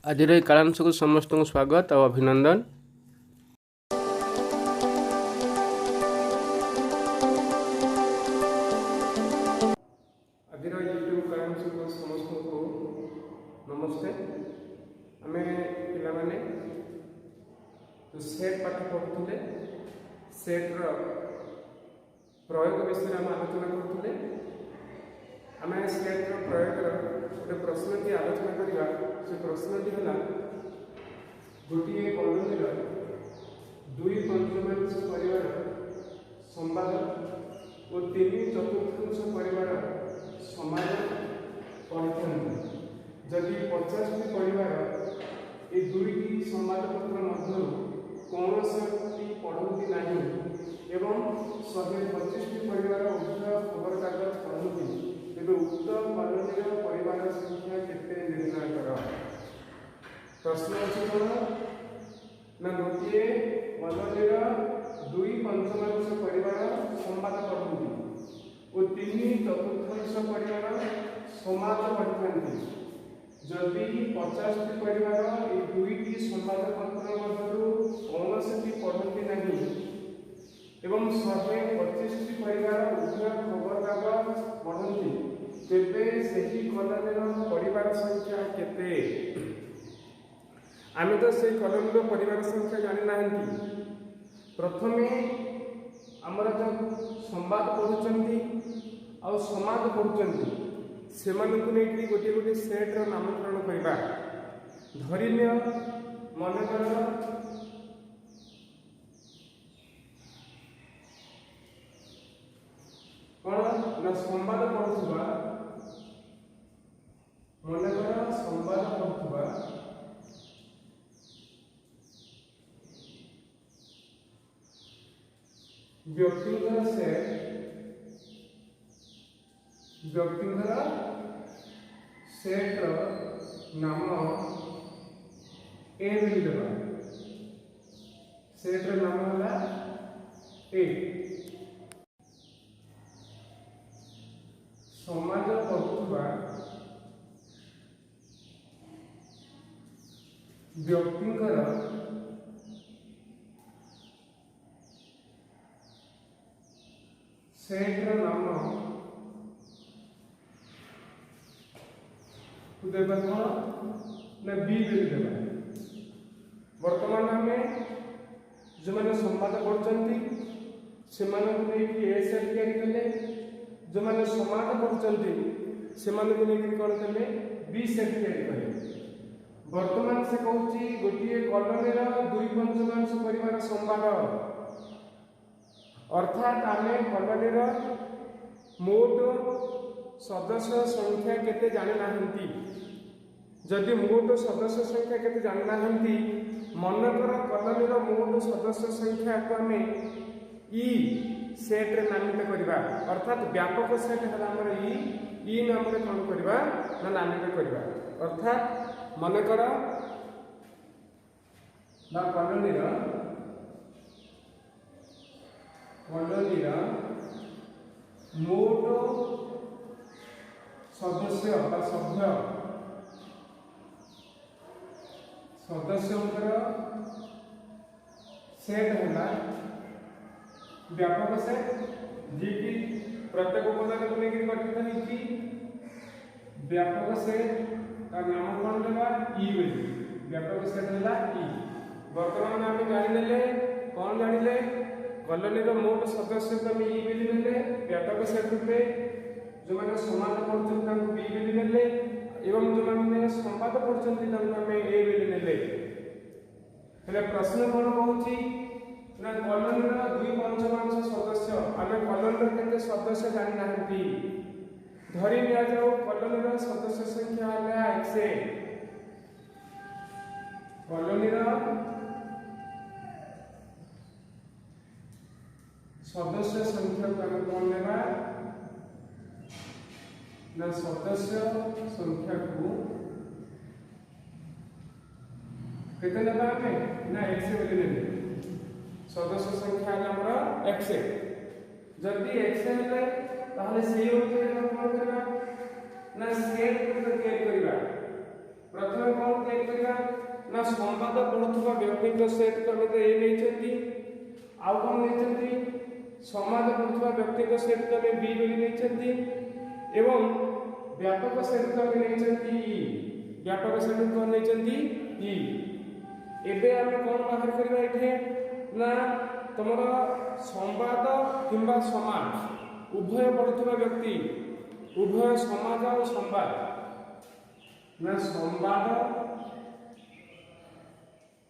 आज कालांश को समस्त को स्वागत और अभिनंदन। आज यूट्यूब कालांश को समस्त को नमस्ते। आम पे जो सेट पाठ पढ़ुले सेट्र प्रयोग विषय आम आलोचना करुले। आम सेट्र प्रयोग गोटे प्रश्न की आलोचना करवा। से प्रश्न है गोटे कॉलोनी दुई पंचमांश परिवार संवाद और तीन चतुर्थांश परिवार समाज पढ़ी। जदि 50टी परिवार ये दुईटी संवादपत्र मध्य कौन सी पढ़ती ना एवं 125टी परिवार उभय खबर कागज पढ़ती तेज उक्त कॉलोनी परिवार संख्या केते निर्णय कर। प्रश्न अच्छी कौन ना गोटे कॉलोनी दुई पंचमांश परिवार संवाद पढ़ती और तीन चतुर्थांश परिवार समाज पढ़ी। जदि 50टी परिवार ये दुईटी संवादपत्र मध्य कौन सी पढ़ती ना एवं 125टी परिवार उभय खबर कागज पढ़ती तेबे सही कॉलोनी परिवार संख्या केते। आम तो से कॉलोनी परिवार संख्या जानी ना। प्रथमे आमर जो संवाद पढ़ुंट आ समाज पढ़ुंट से नहीं गोटे गोटे सेट्र नामकरण करवा। धरिनिय मनकर कौन ना संवाद पढ़ुवा मनकर संवाद पढ़ुवा व्यक्तिंकर सेट्र नाम ए मिलवा। सेट्र नाम है ए। समाज पढ़ुवा व्यक्तिंकर सेट्र नाम देवा कौन ना बी देवा। वर्तमान आम जो मैंने संवाद पढ़ुंट से ए सेट या जो मैंने समाज पढ़ुंट से कौन कले बी सेट या। वर्तमान से कहूँ गोटे कॉलोनी दुई पंचमांश परिवार संवाद अर्थात आम कॉलोनी मोट सदस्य संख्या केते जानी ना। जदि मोट सदस्य संख्या केते जानी ना मनकर कॉलोनी मोट सदस्य संख्या को आम ई सेट रे नामित करवा। अर्थात व्यापक सेट है आमर ई नाम कौन करवा ना नामित करवा। अर्थात मनकर ना कॉलोनी मोट सदस्य सेट है व्यापक सेट जी की प्रत्येक उपादान को लेकर गठित कि व्यापक सेट का नाम कौन देगा ई। व्यापक सेट है ई। वर्तमान आम जाने कौन जानिले कॉलोनी मोट सदस्य को ई बोली नेले व्यापक सेट रूपे जो मैंने समाज पढ़ुंट बी बोली नेले एवं जो मैंने संवाद पढ़ुंट आम ए बोली नेले। प्रश्न कौन कहूँ ना कॉलोनी दुई पंचमांश सदस्य आम कॉलोनी केते सदस्य जानी ना। धरी निया जाओ कॉलोनी सदस्य संख्या है x। कॉलोनी सदस्य संख्या को आम कौन लेवा ना सदस्य संख्या को केते लेवा आम ना x बोली नेले। सदस्य संख्या है एक्स। जदि एक्स है ताहले से अनुसार कौन करबा ना सेट को तैयार करबा। प्रथम कौन तैयार करबा संवाद पढ़ुवा व्यक्ति सेट कमे ए नहीं आउ कौन नहीं समाज पढ़ुवा व्यक्ति सेट कमे बी बोली नहीं एवं व्यापक सेट कमे नहीं ई व्यापक सेट कौन नहीं ई एबे आमे कौन बाहर करबा एठे ना तुमर संवाद किंबा समाज उभय पढ़ुवा व्यक्ति उभय समाज और संवाद ना संवाद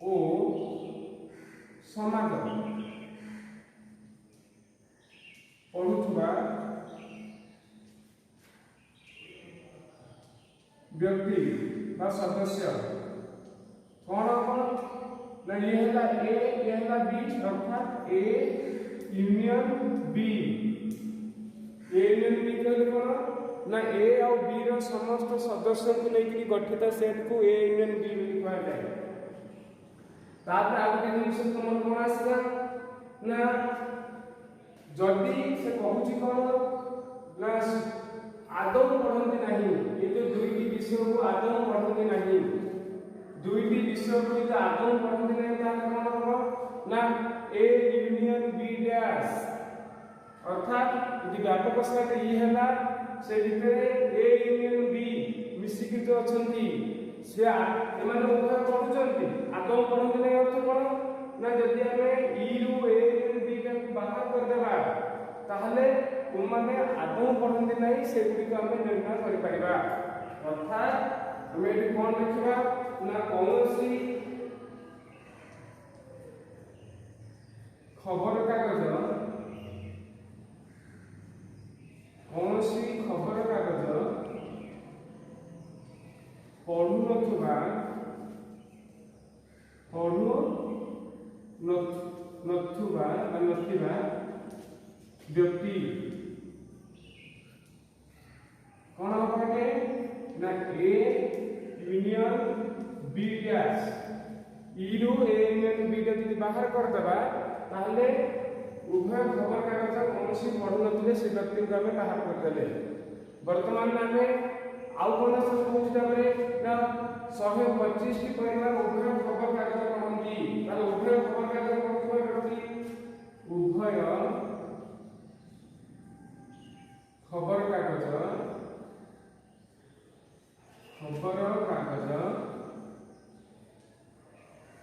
ओ समाज पढ़ुवा व्यक्ति बा सदस्य कौन कौन ना ये है ए ये है बी अर्थात A union B A union B कहले कौन ना ए और बी रो समस्त सदस्य को लेकर गठित सेट को ए यूनियन बी बोली कहा जाए तापर आगे जिनिस तुम कौन आसला ना जदि से कहूची कौन ना आदौ पढ़ती नहीं ये जो दुईटी विषय को आदौ पढ़ती नहीं दुईटी विषय को जो आदौ पढ़ती नहीं ताले कौन हम ना ए यूनियन बी डैश अर्थात यदि व्यापक सेट ई हैला से भितरे ए यूनियन बी मिसिक जो अछंती से एमाने उभय पढ़ुचंती आदौ पढ़ती नहीं अर्थ कौन ना जदि हमें ई रु ए यूनियन बी का बाहर कर देबा ताहले तुमने आदौ पढ़ती नहीं से गुडी को हमें निर्णय कर परिबा अर्थात हमें एठी कौन लिखिबा ना कौनसी खबर कागज कौनसी खबर कागज पढ़ु नथुबा व्यक्ति कौन होगा ना ए यूनियन बी डैश ई रु ए यूनियन बी डैश यदि बाहर कर देबा ताहले उभय खबर कागज कौन सी पढ़ु नथिले से व्यक्ति को हमें बाहर कर देले वर्तमान में आउ कौन सब कहूची ताबरे ना 125 टी परिवार उभय खबर कागज पढ़ंती ताले उभय खबर कागज पढ़ुवा व्यक्ति उभय खबर कागज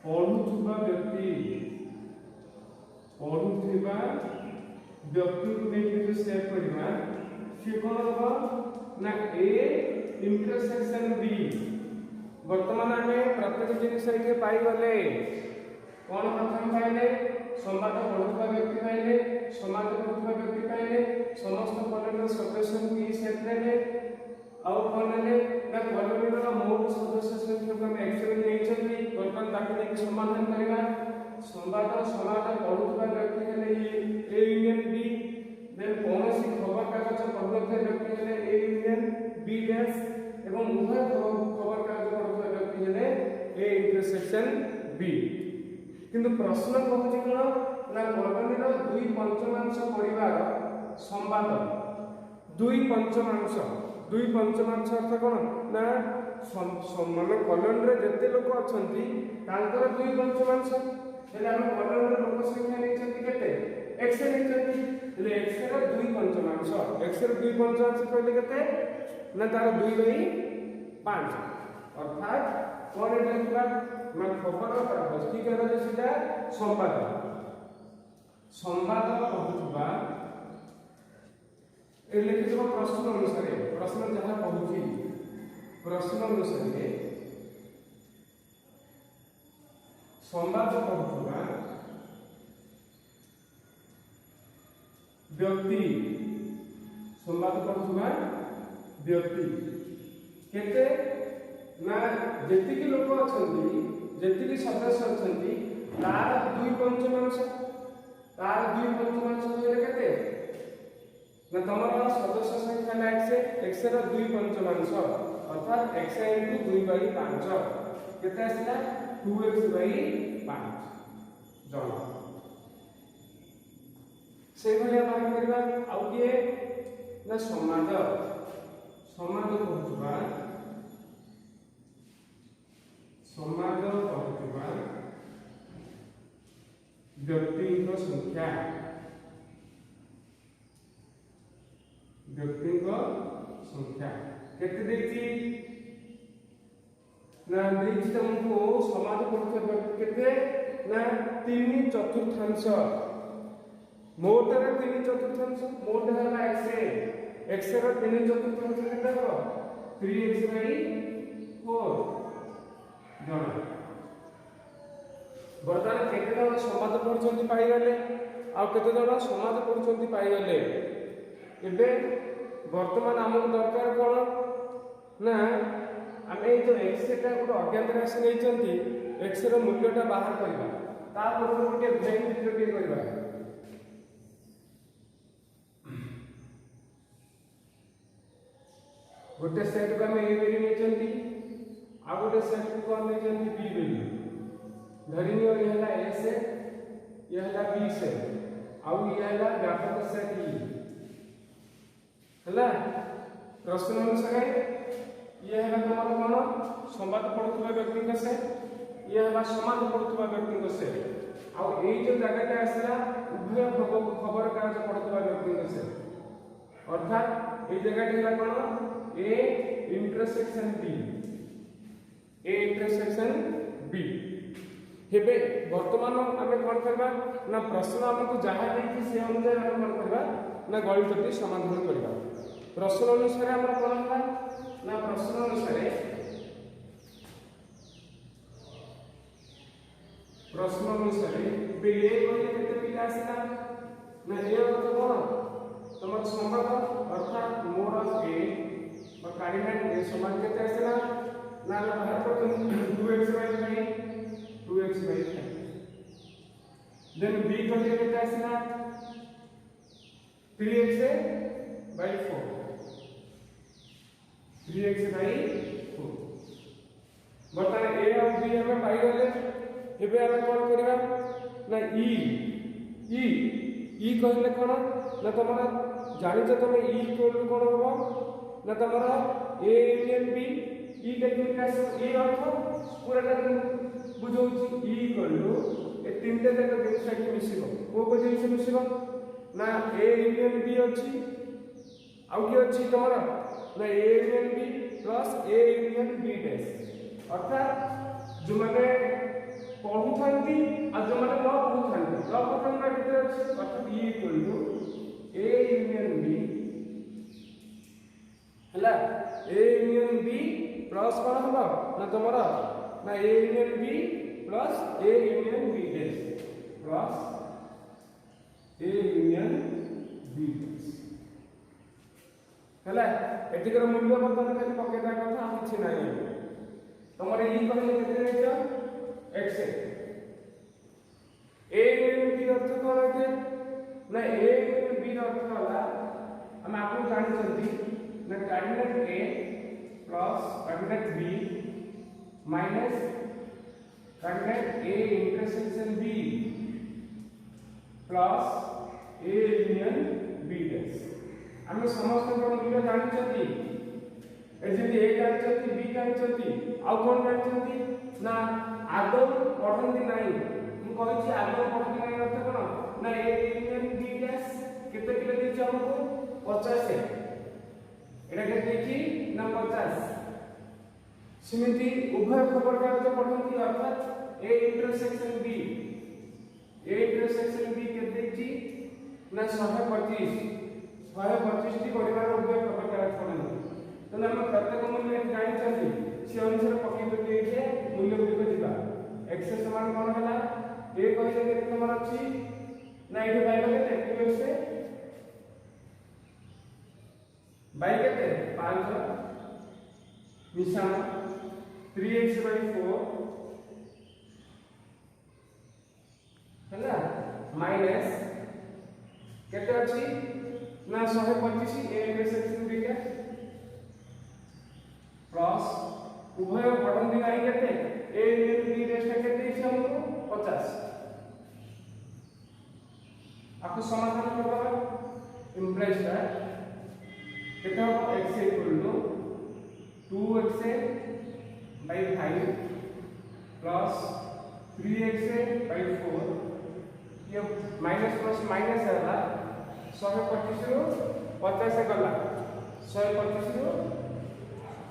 पढ़ुवा व्यक्ति को लेकर सेव करबा से कौन होगा ना ए इंटरसेक्शन बी वर्तमान हमें प्रत्येक जिनिस एठे पाई गले कौन प्रथम पाइले संवाद पढ़ुवा व्यक्ति पाइले समाज पढ़ुवा व्यक्ति पाइले समस्त कॉलोनी सदस्य को ई सेट लेले और कौन ले ना कॉलोनी रो मोट सदस्य संख्या को हम एक्चुअली नहीं चलती वर्तमान ताके लेके समाधान करबा संवाद समाज पढ़ुवा व्यक्ति हेले ए यूनियन बी देन कौनसी खबर कागज पढ़ुवा व्यक्ति हेले ए यूनियन बी डैश एवं उभय खबर कागज पढ़ुवा व्यक्ति हेले ए इंटरसेक्शन बी किंतु प्रश्न कहूची कोन ना कॉलोनी रो दुई पंचमांश परिवार संवाद दुई पंचमांश अर्थ कोन ना मन कॉलोनी रे जते लोक अछंती तांकर दुई पंचमांश हेले हम कॉलोनी रे लोक संख्या नै छथि केते x नै छथि हेले x रो दुई पंचमांश x रो दुई पंचमांश कहले केते ना तार 2/5 अर्थात कोन लिखबा ना खबर कागज की कागज सीधा संवाद पढ़ुवा ए लिखितो प्रश्न अनुसार प्रश्न जहां कहूची प्रश्न अनुसार संवाद पढ़ुवा व्यक्ति संवाद पढ़ुवा व्यक्ति केते ना जेतिकी लोक अछंती जेतिकी सदस्य अछंती तार दुई पंचमांश होले केते ना तमरा सदस्य संख्या ना x रो दुई पंचमांश अर्थात x * 2/5 केते आसीला 2x/5 जन से भलिया बाहर करबा आउ के ना समाज पहुंचबा समाज व्यक्तिଙ୍କ संख्या केते देछि ना देछि तुमको समाज पड़ुଥିବା व्यक्ति केते ना 3/4 मोट रे 3/4 मोट है x रो 3/4 केते हो 3x/4 जण वर्तमान केते जण समाज पड़ुଛନ୍ତି पाइगले आ केते जण समाज पड़ुଛନ୍ତି पाइगले एबे वर्तमान हमको दरकार कोन ना आमे जो x टा गोटे अज्ञात राशि नै x रो मूल्यटा बाहर करबा ता पर गोटे भ्यालु चित्रटी करबा गोटे सेट को हमें a वैल्यू नै आ गोटे सेट को हम नै b वैल्यू धरिनियो ये हला a से ये हला b से आ ये हला व्यापक सेट e हला प्रश्न अनुसार ये है तुम्हारा कोन संवाद पड़ुଥିବା व्यक्ति का से ये है समाज पड़ुଥିବା व्यक्ति का से आ ए जो जगह आसला उभय खबर कागज पड़ुଥିବା व्यक्ति का से अर्थात ए जगह है कोन ए इंटरसेक्शन b हेबे वर्तमान आमे कोन करबा ना प्रश्न हमको जहा देछि से अनुसार हम कोन करबा ना गणितटी समाधान करबा प्रश्न अनुसार हमरा कोन होला ना प्रश्न अनुसार बे ए कहले केते पिला आसीना ना ए अर्थ कोन तमर संबंध अर्थात मोड ऑफ ए और कार्डिनेट ए समान केते आसीना ना बाहर पर 2x/5 देन b कहले केते आसीना 3x/4 बर्तमान ए और बी हमें पाई गले एबे हमें कोन करबा ना ई कहले कोन ना तमरा जानि छ तमे ई कोन कोन होबो ना तमरा ए यूनियन बी ई टेक्निक ए अर्थ पूराटा बुझौछि ई करलो ए तीनटा जक जिनिस कि मिसिबो को जिनिस मिसिबो ना ए यूनियन बी अछि आउ कि अछि तमरा ना A union B plus A union B dash अर्थात जो माने पढुथांती आ जो माने न पढुथांती न पढुथांती केते अछि अर्थात E equal to A union B हला ए यूनियन बी प्लस कोन हबो ना तमरा ना A union B plus A union B dash plus A union B dash हला एतिकर मूल्य बर्तन खाली पकेटा कथा हम କିଛି नाही तमरे ई कहले केते रहैछ x ए यूनियन बी अर्थ कोन है ना ए यूनियन बी अर्थ होला हम आपको जानि छथि ना coordinate a plus coordinate b minus coordinate a intersection b plus a union b dash हम समस्त मूल्य जानि छथि एजेंट ए जानि छथि बी जानि छथि आ कोन जानि छथि ना आदौ पढंती नाही मु कहै छी आदौ पढंती नाही अर्थ कोन ना ए यूनियन बी डैश केते किलो देछि हमको 50 एटा के देछि ना 50 सिमिति उभय खबर कागज पढंती अर्थात ए इंटरसेक्शन बी के देछि ना 125 टी परिवार उभय खबर कागज पढंती तो हम प्रत्येक मूल्य जानि छथि से अनुसार पकई पकई के मूल्य गुलिक दिबा x समान कोन होला a कहले केते नंबर अछि ना एठी बाय केते 2x से बाय केते 5 मिसान 3x/4 हला माइनस केते अछि ना 125 a इंटरसेक्शन b के प्लस उभय पढंती नाही केते ए यूनियन बी डैश केते छै हमको 50 आपको समाधान करबा इंप्लाइज दैट केते हो x equal to 2x/5 plus 3x/4 ये माइनस प्लस माइनस है 125 रु 50 गला 125 रु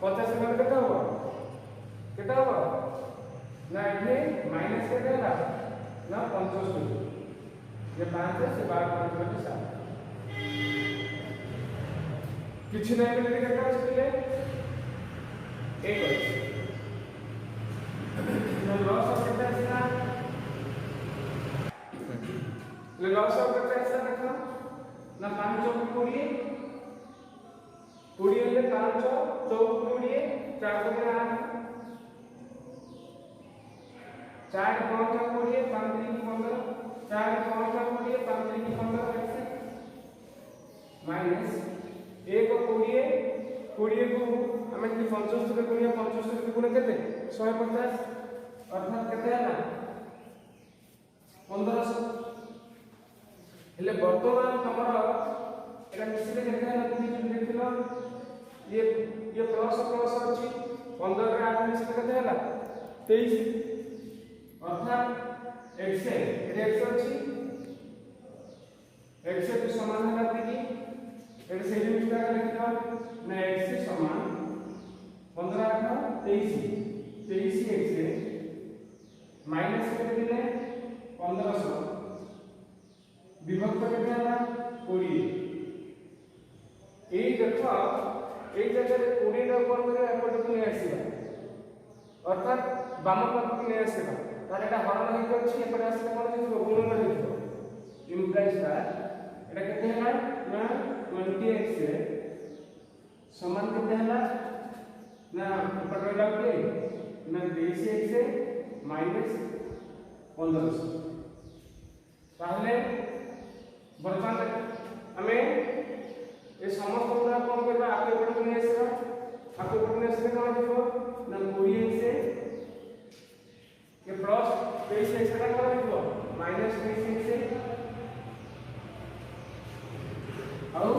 50 गला केटा हो ना ये माइनस केटा है ना 75 ये 5 से 12 5 के साथ किछि नहीं मिले केटा आछले 1 अछि लॉस ऑफ केटा आछला लॉस ऑफ केटा आछला देखो ना 5 चौक 20 ले 5 चौक 20 4 के 8 4 5 20 5 3 15 4 5 20 5 3 15 ऐसे माइनस 1 20 को हमें 75 के गुणिया 75 के गुणा केते 150 अर्थात केते है ना 1500 हेले वर्तमान हमर एटा मिसिले केते है ना तुम देखिलो ये प्लस अछि 15 रे 8 मिसिले केते है ना 23 अर्थात x अछि x के समान है कि एटा से लिमिट का लिखिलो ना x समान 15 का 23 x माइनस केते दिले 1500 विभक्त केते है 20 ए देखो ए जगह 20 रे कोन करे एपट को नै आसीबा अर्थात बाम पक्ष को नै आसीबा तार एटा हरण होइत अछि एपट आसीबा कोन हेतु गुणन हेतु इम्प्लाइज दैट एटा केते है ना 20x समान केते है ना एपट रहला के ना 23x माइनस 1500 ताहले वर्तमान हमें ये समस्त पूरा कौन करबा आके ऊपर को नहीं आसेगा आके ऊपर नहीं आसेगा कौन देखो ना 20 से ये प्लस 23 से कौन देखो माइनस 23 से और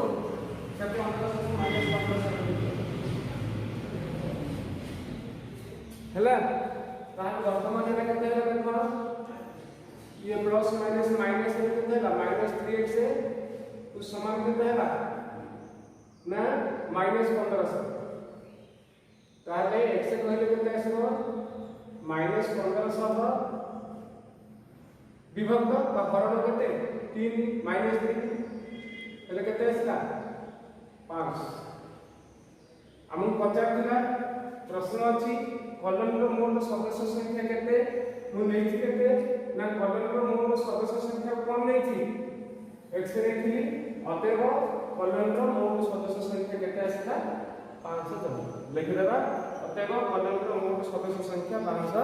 सब 1500 माइनस 1500 हैला तार वर्तमान में केते है देखो ये प्लस माइनस माइनस केते है माइनस 3x से उस समान केते है ना माइनस 1500 ताले x से कहले केते आसबो माइनस 1500 विभक्त बा हरण केते 3 माइनस 3 हेले केते आसला 5 हमु पचार दिला प्रश्न अछि कॉलम रो मोट सदस्य संख्या केते मु नेछि केते ना कॉलम रो मोट सदस्य संख्या कोन नेछि x रे थी अतएव कॉलम रो मोट सदस्य संख्या केते आसला 500 लिखि देबा अतएव कॉलम रो मोट सदस्य संख्या 500